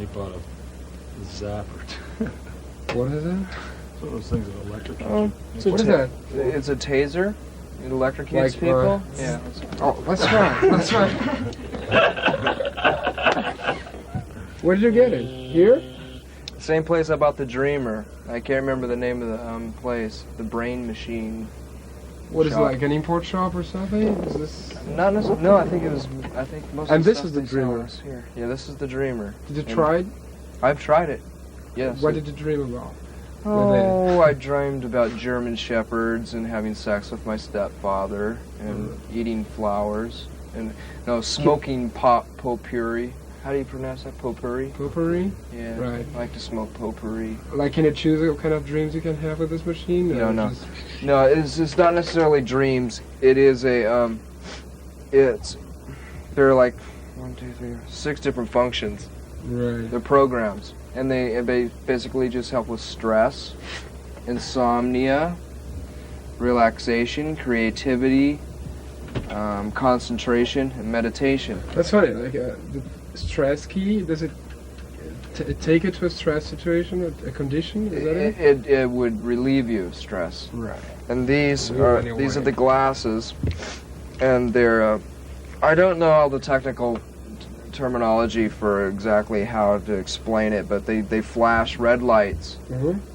he bought a zapper. What is that? It's one of those things that electrocute Oh, you. What is that? It's a taser. It electrocutes Like, people. Yeah. Oh, let's try. Let's try. Where did you get it? Here? Same place I bought the Dreamer. I can't remember the name of the place. The Brain Machine. What is it, Shop. like an import shop or something? Is this? Not necessarily. No, I think it was. I think most. And of the this stuff is the they sell Dreamer. is here. Yeah, this is the Dreamer. Did you And try it? I've tried it. Yes. What did you dream about? Oh, I dreamed about German shepherds and having sex with my stepfather and eating flowers and smoking potpourri. How do you pronounce that? Potpourri? Potpourri? Yeah. Right. I like to smoke potpourri. Like, can you choose what kind of dreams you can have with this machine? No, or no. just- No, it's not necessarily dreams. It is a there are like 6 different functions. Right. They're programs, and they basically just help with stress, insomnia, relaxation, creativity, concentration, and meditation. That's funny. Like the stress key. Does it take it to a stress situation, a condition? Is that it? It would relieve you of stress. Right. And these Ooh, are anyway. these are the glasses, and they're I don't know all the technical terminology for exactly how to explain it, but they flash red lights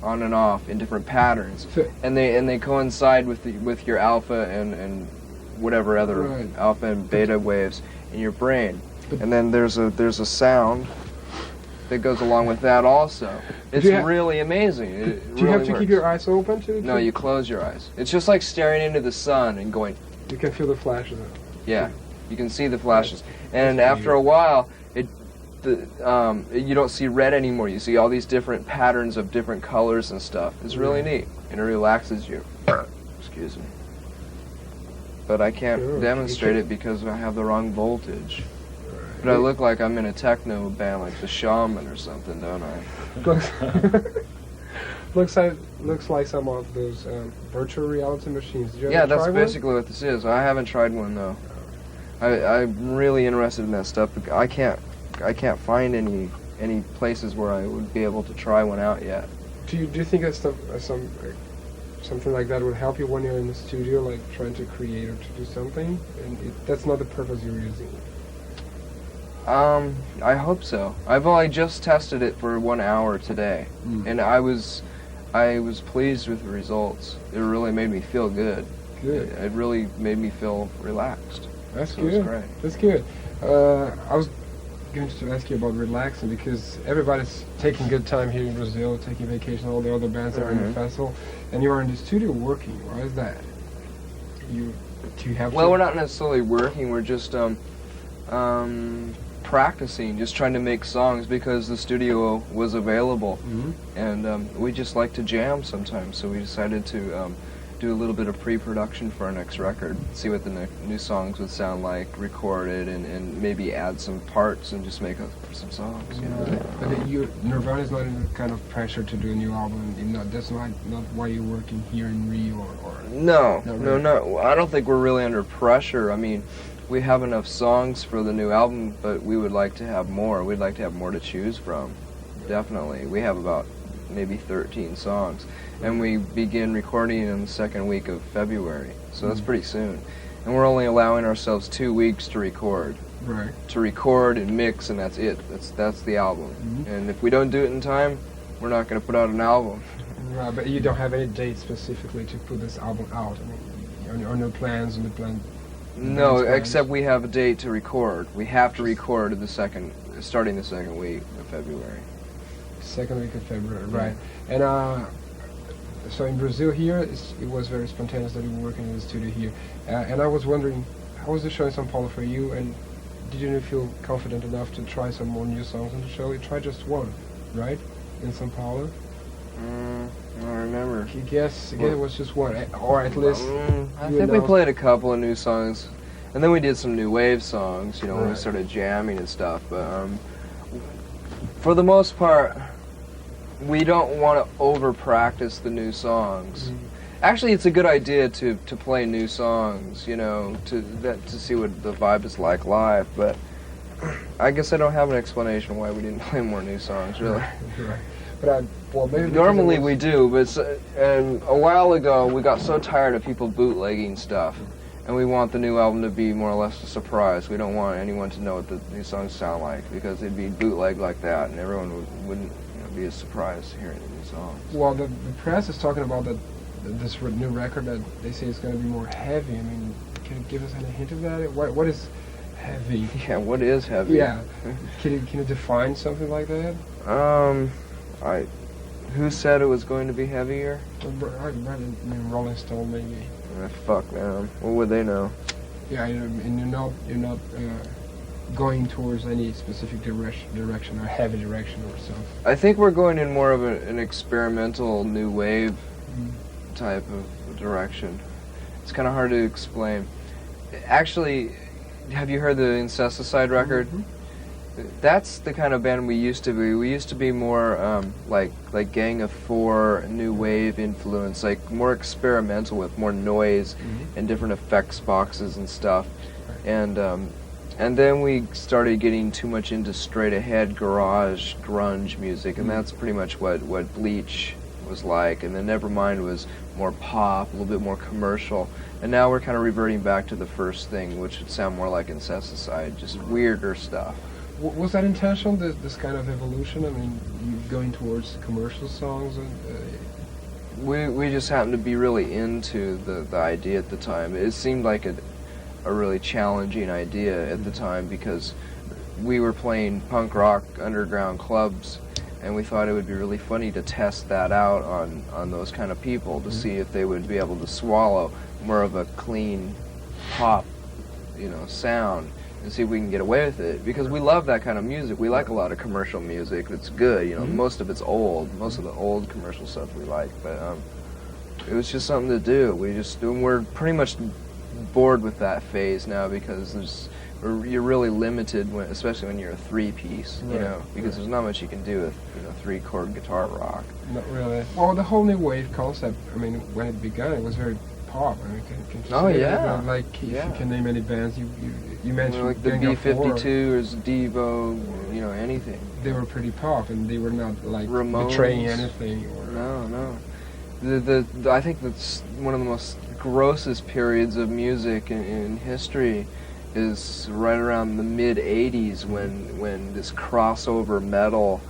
on and off in different patterns, So- and they coincide with your alpha and whatever other Right. alpha and beta waves in your brain, But- and then there's a sound that goes along with that also. It's you ha- really amazing. It Do you have really to keep works. your eyes open to? No, you close your eyes. It's just like staring into the sun and going, You can feel the flashes. yeah. You can see the flashes, and That's after a while, you don't see red anymore. You see all these different patterns of different colors and stuff. It's really neat, and it relaxes you. Excuse me. But I can't Sure, demonstrate you it because I have the wrong voltage. Right. But I look like I'm in a techno band, like the Shaman or something, don't I? looks like some of those virtual reality machines. Did you Yeah, ever that's try basically what this is. I haven't tried one though. I'm really interested in that stuff. But I can't find any places where I would be able to try one out yet. Do you think that something like that would help you when you're in the studio, like trying to create or to do something? And that's not the purpose you're using it. I hope so. I've only just tested it for 1 hour today, and I was pleased with the results. It really made me feel good. Good. It really made me feel relaxed. That's So it was good. great. That's good. I was going to ask you about relaxing because everybody's taking good time here in Brazil, taking vacation. All the other bands that are in the festival, and you are in the studio working. Why is that? Do you have? Well, to? we're not necessarily working. We're just practicing, just trying to make songs because the studio was available, and we just like to jam sometimes. So we decided to do a little bit of pre-production for our next record, see what the new songs would sound like, record it, and maybe add some parts and just make some songs. You know? But Nirvana is not in the kind of pressure to do a new album. That's not why you're working here in Rio or. No, Not really. no. I don't think we're really under pressure. I mean, we have enough songs for the new album, but we would like to have more. We'd like to have more to choose from. Definitely. We have about maybe 13 songs. And we begin recording in the second week of February. So that's pretty soon. And we're only allowing ourselves 2 weeks to record. Right. To record and mix, and that's it. That's the album. And if we don't do it in time, we're not going to put out an album. Right, but you don't have any date specifically to put this album out. I mean, or no plans on the plan. No, plans? except we have a date to record. We have to record starting the second week of February. Second week of February, right? And so in Brazil here, it was very spontaneous that you were working in the studio here. And I was wondering, how was the show in São Paulo for you? And did you feel confident enough to try some more new songs on the show? You tried just one, right? In São Paulo? I don't remember. I guess it was just one, or at least. I think we played a couple of new songs, and then we did some new wave songs. When we Right. started jamming and stuff. But for the most part, we don't want to over practice the new songs. Actually, it's a good idea to play new songs, to see what the vibe is like live. But I guess I don't have an explanation why we didn't play more new songs, really. Right. But well, maybe because Normally it was- we do, but and a while ago we got so tired of people bootlegging stuff, and we want the new album to be more or less a surprise. We don't want anyone to know what the new songs sound like, because it'd be bootlegged like that, and everyone wouldn't be as surprised hearing the new songs. Well, the press is talking about this new record that they say is going to be more heavy. I mean, can you give us any hint of that? What is heavy? Yeah, what is heavy? Yeah. Can you define something like that? Who said it was going to be heavier? I mean, Rolling Stone maybe. Fuck them. What would they know? Yeah, and you're not going towards any specific direction or heavy direction or something. I think we're going in more of an experimental new wave type of direction. It's kind of hard to explain. Actually, have you heard the Incesticide record? Mm-hmm. That's the kind of band we used to be. We used to be more like Gang of Four, new wave influence, like more experimental with more noise and different effects boxes and stuff. And then we started getting too much into straight ahead garage grunge music, and that's pretty much what Bleach was like. And then Nevermind was more pop, a little bit more commercial. And now we're kind of reverting back to the first thing, which would sound more like Incesticide, just weirder stuff. Was that intentional, this kind of evolution? I mean, you going towards commercial songs? And, We just happened to be really into the idea at the time. It seemed like a really challenging idea at the time, because we were playing punk rock underground clubs, and we thought it would be really funny to test that out on those kind of people, to see if they would be able to swallow more of a clean pop, sound, and see if we can get away with it, because we love that kind of music. We like a lot of commercial music that's good, most of it's old, most of the old commercial stuff we like, but it was just something to do. We're pretty much bored with that phase now, because you're really limited, especially when you're a three-piece, because there's not much you can do with 3-chord guitar rock. Not really. Well, the whole new wave concept, I mean, when it began, it was very pop. I mean, can you say that? Like, if you can name any bands, you mentioned like the Gang of Four. B-52s, Devo, anything. They were pretty pop, and they were not like Ramones. betraying anything. Or, No. I think that's one of the most grossest periods of music in history is right around the mid-'80s, when this crossover metal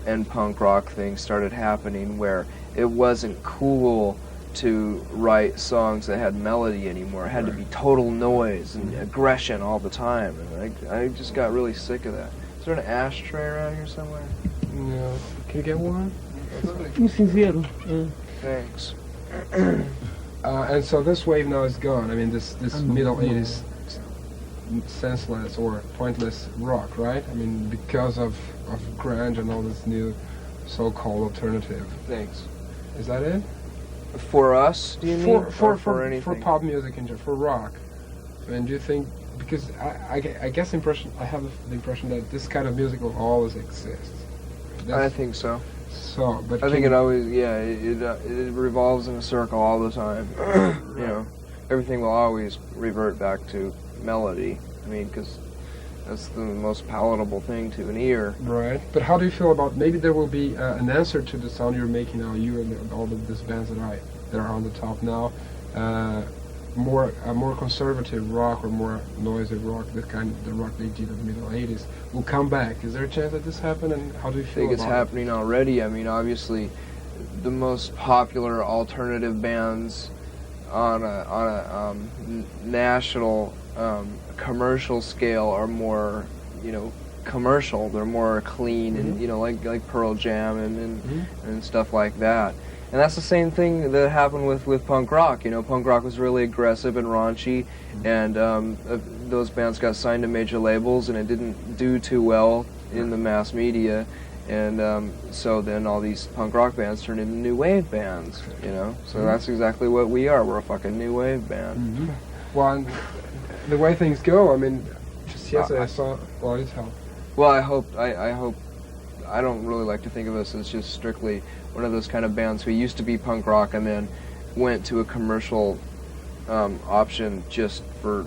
and punk rock thing started happening, where it wasn't cool to write songs that had melody anymore. It had to be total noise and aggression all the time, and I just got really sick of that. Is there an ashtray around here somewhere? No. Can you get one? Sincero. Thanks. And so this wave now is gone. I mean, this middle 80s senseless or pointless rock, right? I mean, because of grunge and all this new so-called alternative. Thanks. Is that it? For us, do you mean? Or For anything? for pop music in general, for rock. I mean, do you think, because I guess I have the impression that this kind of music will always exist. I think so. So, but I think it always, it revolves in a circle all the time. Everything will always revert back to melody. I mean, because that's the most palatable thing to an ear. Right. But how do you feel about, maybe there will be an answer to the sound you're making now, you and all of these bands that are on the top now, more conservative rock or more noisy rock, the rock they did in the middle 80s, will come back. Is there a chance that this happen, and how do you I feel think it's about happening already. I mean, obviously, the most popular alternative bands on a national commercial scale are more, commercial. They're more clean and like Pearl Jam and stuff like that. And that's the same thing that happened with punk rock. Punk rock was really aggressive and raunchy, and those bands got signed to major labels, and it didn't do too well in the mass media. And so then all these punk rock bands turned into new wave bands, So that's exactly what we are. We're a fucking new wave band. Well, and the way things go, I mean, just yesterday I saw, well, you tell. Well, I hope. I don't really like to think of us as just strictly one of those kind of bands who used to be punk rock and then went to a commercial option just for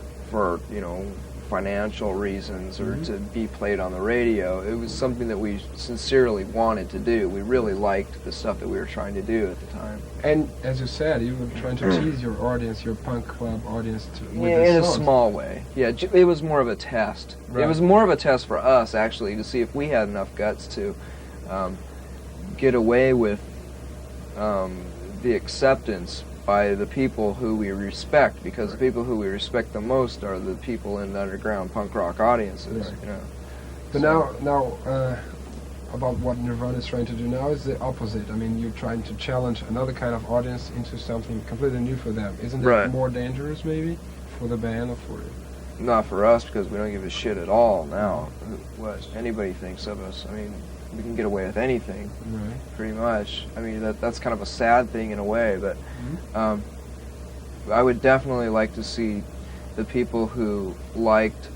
financial reasons or to be played on the radio. It was something that we sincerely wanted to do. We really liked the stuff that we were trying to do at the time. And as you said, you were trying to tease your audience, your punk club audience, with Yeah, the in a songs. small way. Yeah, it was more of a test. It Right. was more of a test for us, actually, to see if we had enough guts to get away with the acceptance by the people who we respect, because the people who we respect the most are the people in the underground punk rock audiences. Right. You know. But So- now, about what Nirvana is trying to do now is the opposite. I mean, you're trying to challenge another kind of audience into something completely new for them. Isn't that Right. more dangerous, maybe, for the band or for you? Not for us, because we don't give a shit at all now what anybody thinks of us. I mean, we can get away with anything, Right. pretty much. I mean, that's kind of a sad thing in a way, but I would definitely like to see the people who liked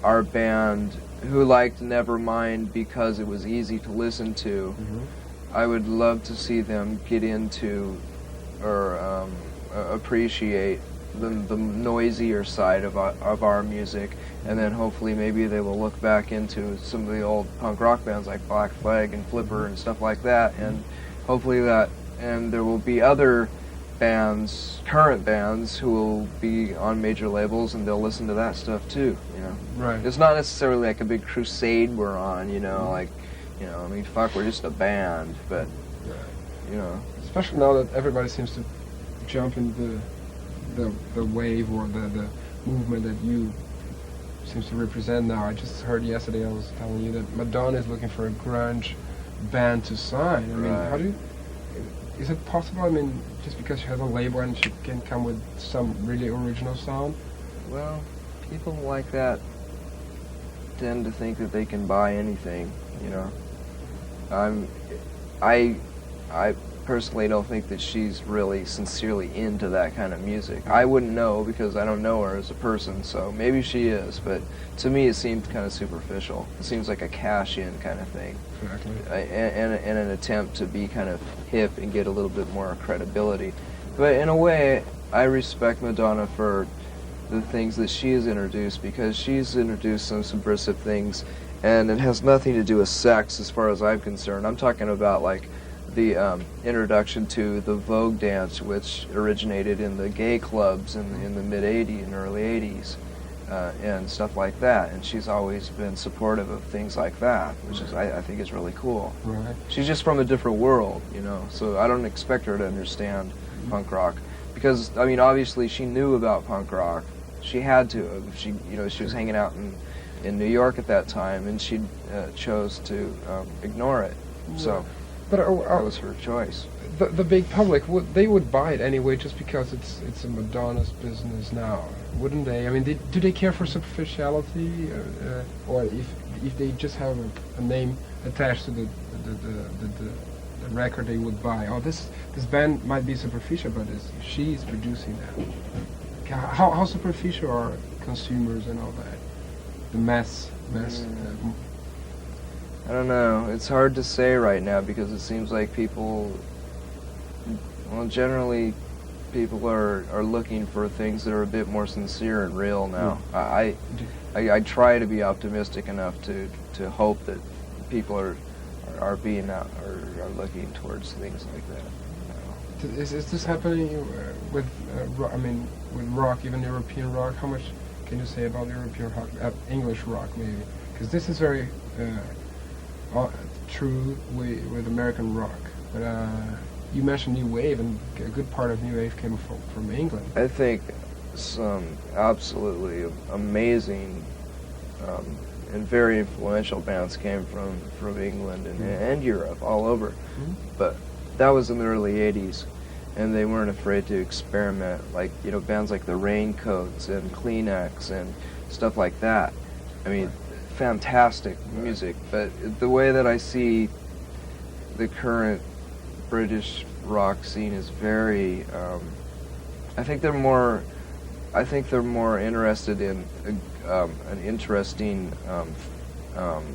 our band, who liked Nevermind because it was easy to listen to. I would love to see them get into or appreciate the noisier side of our music, and then hopefully maybe they will look back into some of the old punk rock bands like Black Flag and Flipper and stuff like that, and hopefully and there will be other bands, current bands, who will be on major labels, and they'll listen to that stuff too, you know. Right. It's not necessarily like a big crusade we're on, you know, like, you know, I mean, fuck, we're just a band, but, you know. Especially now that everybody seems to jump in the wave or the movement that you seems to represent now. I just heard yesterday, I was telling you that Madonna is looking for a grunge band to sign. I mean, Right. how do you, is it possible? I mean, just because she has a label and she can come with some really original sound? Well, people like that tend to think that they can buy anything, you know. I personally don't think that she's really sincerely into that kind of music. I wouldn't know because I don't know her as a person, so maybe she is, but to me it seems kind of superficial. It seems like a cash-in kind of thing. Exactly. And an attempt to be kind of hip and get a little bit more credibility. But in a way, I respect Madonna for the things that she has introduced, because she's introduced some subversive things, and it has nothing to do with sex as far as I'm concerned. I'm talking about like the introduction to the Vogue dance, which originated in the gay clubs in the mid-'80s and early 80s. And stuff like that, and she's always been supportive of things like that, which is I think is really cool. Right. She's just from a different world, you know, so I don't expect her to understand punk rock, because I mean obviously she knew about punk rock. She had to. She was hanging out in New York at that time, and she chose to ignore it. So But that was her choice. the big public, they would buy it anyway just because it's a Madonna's business now, wouldn't they? I mean, do they care for superficiality, or if they just have a name attached to the record, they would buy? Oh, this band might be superficial, but she's producing that. How superficial are consumers and all that? The mass. I don't know. It's hard to say right now, because it seems like people, well, generally people are looking for things that are a bit more sincere and real now. I try to be optimistic enough to hope that people are being out or are looking towards things like that. You know. Is this happening with with rock, even European rock? How much can you say about European rock, English rock maybe? Because this is very true with American rock. But you mentioned New Wave, and a good part of New Wave came from England. I think some absolutely amazing and very influential bands came from England and Europe, all over. But that was in the early 80s, and they weren't afraid to experiment, like, you know, bands like the Raincoats and Kleenex and stuff like that. I mean, fantastic music, but the way that I see the current British rock scene is very, I think they're more interested in an interesting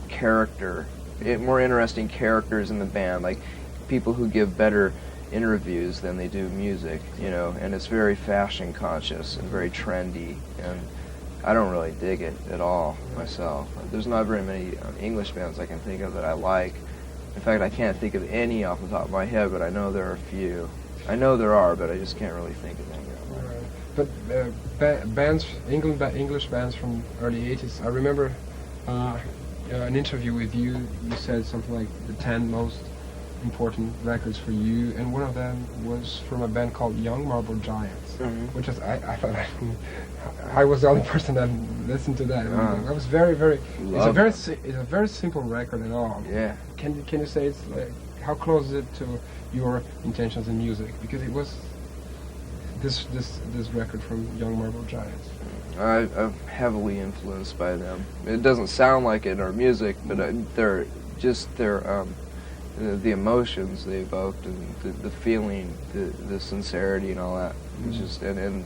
character, more interesting characters in the band, like people who give better interviews than they do music, you know, and it's very fashion conscious and very trendy, and I don't really dig it at all myself. There's not very many English bands I can think of that I like. In fact, I can't think of any off the top of my head, but I know there are a few. I know there are, but I just can't really think of any. But bands, English bands from early 80s. I remember an interview with you. You said something like the 10 most important records for you, and one of them was from a band called Young Marble Giants, which is I thought I was the only person that listened to that. I was very it's a very simple record at all. Yeah. Can you say it's like how close is it to your intentions in music? Because it was this record from Young Marble Giants. I'm heavily influenced by them. It doesn't sound like it in our music, but they're the emotions they evoked and the feeling, the sincerity and all that. It's just and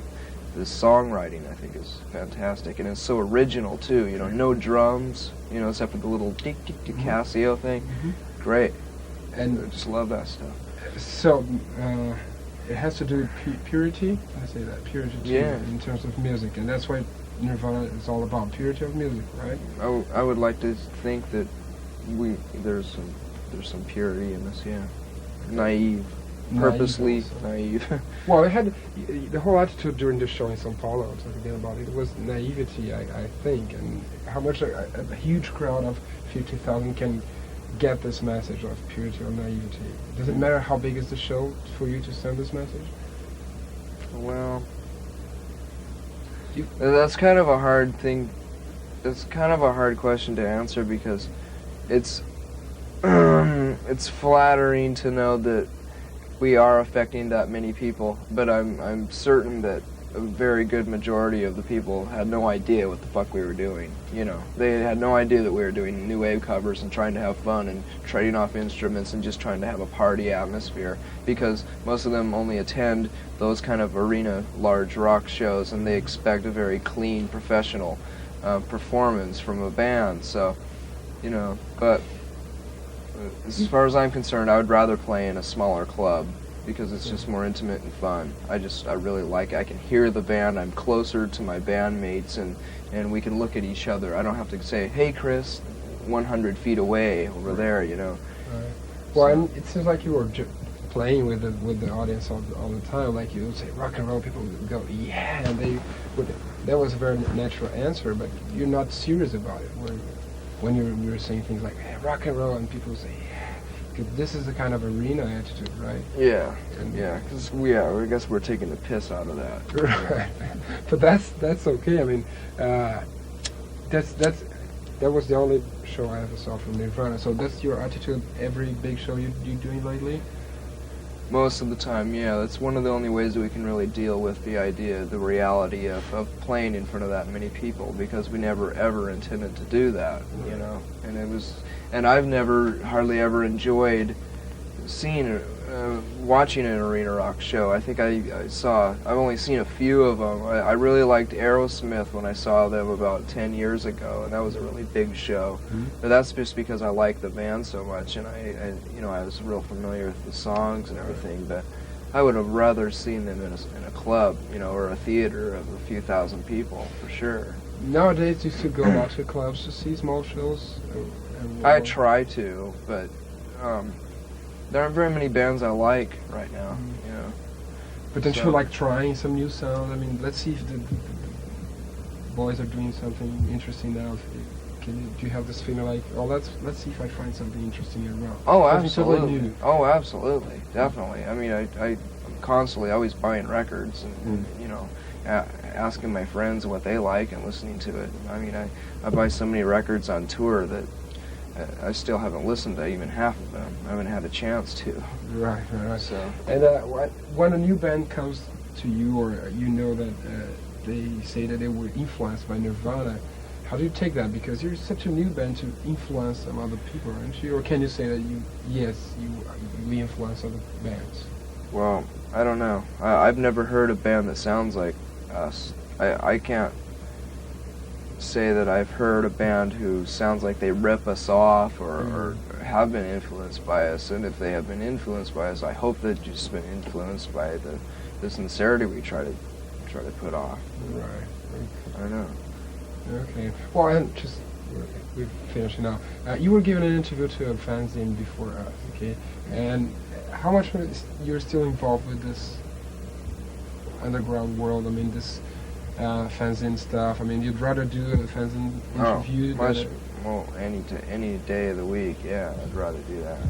the songwriting I think is fantastic, and it's so original too. You know, no drums. You know, except for the little tick tick tick Casio thing. Great, and I just love that stuff. So it has to do with purity. I say that purity too, in terms of music, and that's what Nirvana is all about: purity of music, right? I would like to think that there's some purity in this, naive, purposely naive. Well, it had the whole attitude during the show in São Paulo. I was talking about it. It was naivety, I think, and how much a huge crowd of 50,000 can get this message of purity or naivety. Does it matter how big is the show for you to send this message? Well, that's kind of a hard thing. It's kind of a hard question to answer because it's flattering to know that we are affecting that many people, but I'm certain that a very good majority of the people had no idea what the fuck we were doing. You know, they had no idea that we were doing new wave covers and trying to have fun and trading off instruments and just trying to have a party atmosphere, because most of them only attend those kind of arena large rock shows and they expect a very clean professional performance from a band. So, you know, but as far as I'm concerned, I would rather play in a smaller club because it's just more intimate and fun. I really like it. I can hear the band. I'm closer to my bandmates, and we can look at each other. I don't have to say, "Hey, Chris," 100 feet away over there, you know. Right. Well, and it seems like you were playing with the audience all the time. Like you would say rock and roll, people would go, "Yeah," and they would. That was a very natural answer, but you're not serious about it. When you were saying things like hey, rock and roll, and people say, yeah, 'cause this is the kind of arena attitude, right? Yeah, because I guess we're taking the piss out of that. Right, but that's okay. I mean, that was the only show I ever saw from Nirvana. So that's your attitude every big show you're doing lately? Most of the time, yeah. That's one of the only ways that we can really deal with the reality of playing in front of that many people, because we never ever intended to do that, you know. And I've never hardly ever enjoyed watching an arena rock show. I think I've only seen a few of them. I really liked Aerosmith when I saw them about 10 years ago, and that was a really big show. But that's just because I liked the band so much, and I was real familiar with the songs and everything. But I would have rather seen them in a club, you know, or a theater of a few thousand people, for sure. Nowadays, you still go out to clubs to see small shows? I try to, but there aren't very many bands I like right now, you know. But don't you like trying some new sound? I mean, let's see if the boys are doing something interesting now. Do you have this feeling like, oh, let's see if I find something interesting around? Oh, absolutely. Oh, absolutely, definitely. I mean, I'm constantly always buying records and you know, asking my friends what they like and listening to it. I mean, I buy so many records on tour that I still haven't listened to even half of them. I haven't had a chance to. Right. So. And when a new band comes to you, or you know that they say that they were influenced by Nirvana, how do you take that? Because you're such a new band to influence some other people, aren't you? Or can you say that you influence other bands? Well, I don't know. I've never heard a band that sounds like us. I can't say that I've heard a band who sounds like they rip us off or have been influenced by us. And if they have been influenced by us, I hope they've just been influenced by the sincerity we try to put off. Right. I don't know. Okay. Well, and just we're finishing now. You were given an interview to a fanzine before us, okay? And how much you're still involved with this underground world? I mean, this fanzine stuff. I mean, you'd rather do a fanzine interview any day of the week. Yeah, I'd rather do that.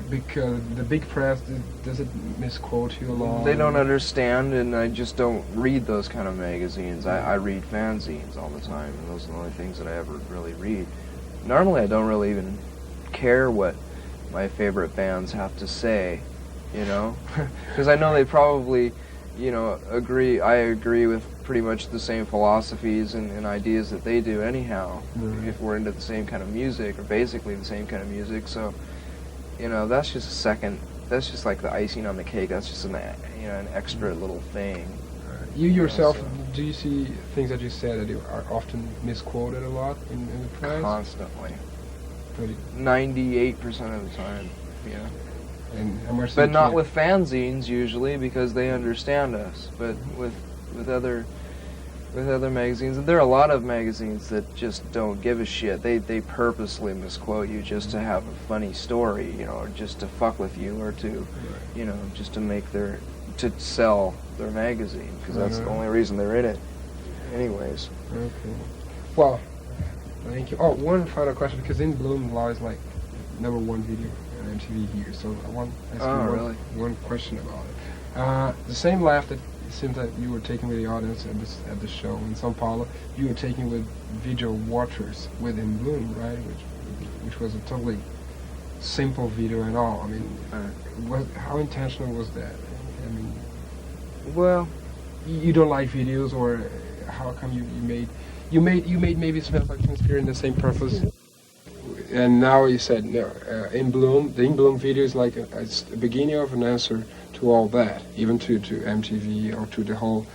Because the big press, does it misquote you a lot? They don't understand, and I just don't read those kind of magazines. I read fanzines all the time, and those are the only things that I ever really read. Normally, I don't really even care what my favorite bands have to say, you know? Because I know they probably, you know, agree. I agree with pretty much the same philosophies and ideas that they do anyhow, if we're into the same kind of music, or basically the same kind of music, so... You know, that's just that's just like the icing on the cake. That's just an extra little thing. You yourself, do you see things that you said that you are often misquoted a lot in the press? Constantly. 98% of the time, yeah. And how much? But not with fanzines usually, because they understand us. But with other magazines, and there are a lot of magazines that just don't give a shit. They purposely misquote you just to have a funny story, you know, or just to fuck with you, or to, you know, just to sell their magazine, because that's the only reason they're in it. Anyways. Okay. Well, thank you. Oh, one final question, because In Bloom lies like #1 video on MTV here, so I want to ask you one question about it. The same laugh that it seems that you were taking with the audience at the show in São Paulo, you were taking with video watchers with In Bloom, right? Which was a totally simple video and all. I mean, how intentional was that? I mean, well, you don't like videos, or how come you made maybe Smells Like Teen Spirit in the same purpose? And now you said no. In Bloom, the In Bloom video is like it's the beginning of an answer to all that, even to MTV or to the whole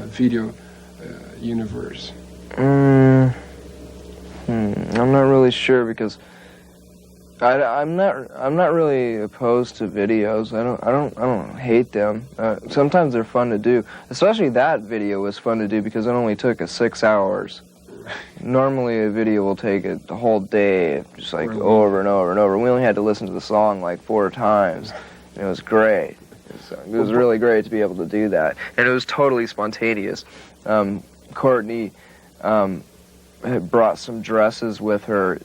video universe. I'm not really sure, because I'm not really opposed to videos. I don't hate them. Sometimes they're fun to do. Especially that video was fun to do because it only took us 6 hours. Normally a video will take the whole day, just like over and over and over. We only had to listen to the song like 4 times. And it was great. It was really great to be able to do that. And it was totally spontaneous. Courtney had brought some dresses with her.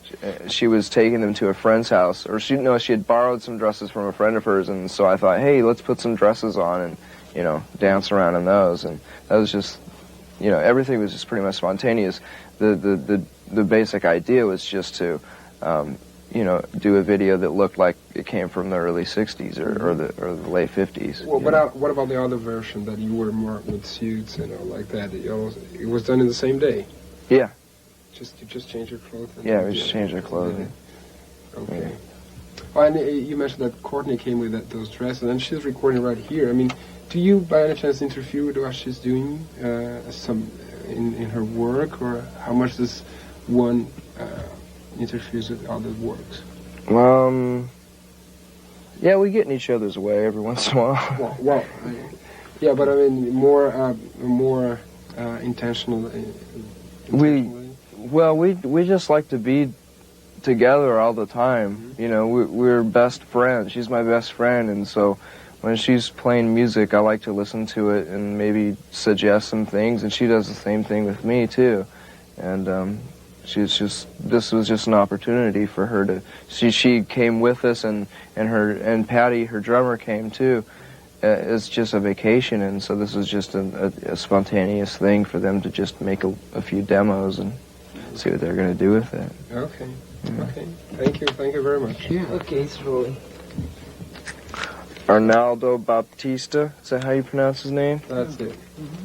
She was taking them to a friend's house, or she had borrowed some dresses from a friend of hers, and so I thought, hey, let's put some dresses on and, you know, dance around in those. And that was just, you know, everything was just pretty much spontaneous. The basic idea was just to, you know, do a video that looked like it came from the early '60s or the late '50s. Well, what about the other version that you were more with suits and all like that? It was done in the same day. Yeah. You just change your clothing. Yeah, we just changed our clothing. Okay. Yeah. Oh, and you mentioned that Courtney came with those dresses, and she's recording right here. I mean, do you by any chance interfere with what she's doing in her work, or how much does one interferes with other works? Yeah, we get in each other's way every once in a while. Yeah, but I mean more intentional. We just like to be together all the time. Mm-hmm. You know, we're best friends. She's my best friend, and so when she's playing music, I like to listen to it and maybe suggest some things, and she does the same thing with me too. And this was just an opportunity for her to. She came with us, and Patty, her drummer, came too. It's just a vacation, and so this was just a spontaneous thing for them to just make a few demos and see what they're going to do with it. Okay. Yeah. Okay. Thank you very much. Yeah. Okay, it's rolling. Arnaldo Baptista, is that how you pronounce his name? That's it. Mm-hmm.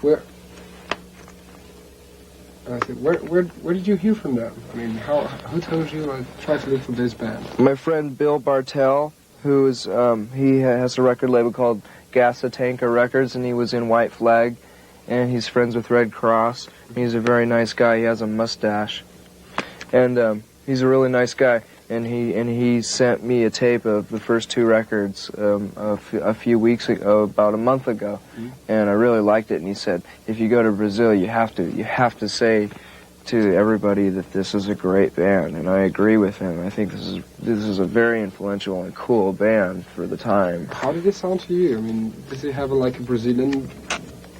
Where did you hear from them? I mean, who told you try to look for this band? My friend Bill Bartell, who is he has a record label called Gasatanka Records, and he was in White Flag, and he's friends with Red Cross. He's a very nice guy. He has a mustache, and he's a really nice guy. and he sent me a tape of the first 2 records a few weeks ago, about a month ago, and I really liked it. And he said, if you go to Brazil, you have to say to everybody that this is a great band, and I agree with him. I think this is a very influential and cool band for the time. How did it sound to you? I mean, does it have like a Brazilian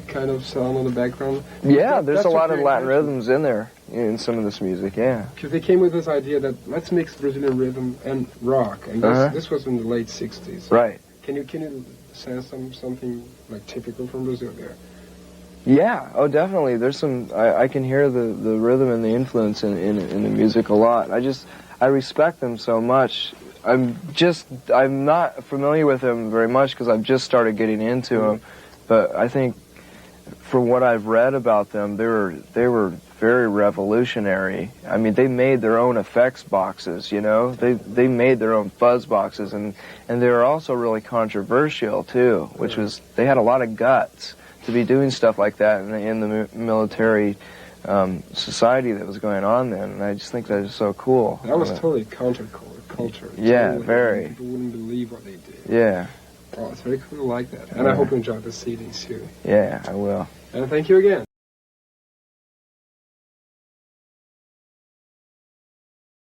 kind of sound on the background? Yeah, there's That's a lot of very Latin catchy. rhythms in there in some of this music. Yeah. Because they came with this idea that let's mix Brazilian rhythm and rock, and this was in the late '60s. Right. Can you sense something like typical from Brazil there? Yeah, oh definitely. There's some, I can hear the rhythm and the influence in the music a lot. I respect them so much. I'm not familiar with them very much because I've just started getting into them, but I think from what I've read about them, they were very revolutionary. I mean, they made their own effects boxes, you know? They made their own fuzz boxes, and they were also really controversial too, which was, they had a lot of guts to be doing stuff like that in the military society that was going on then, and I just think that is so cool. That was totally counterculture. Yeah, Totally, very. People wouldn't believe what they did. Yeah. Oh, it's very cool. I like that. And I hope you enjoyed the CD too. Yeah, I will. And thank you again.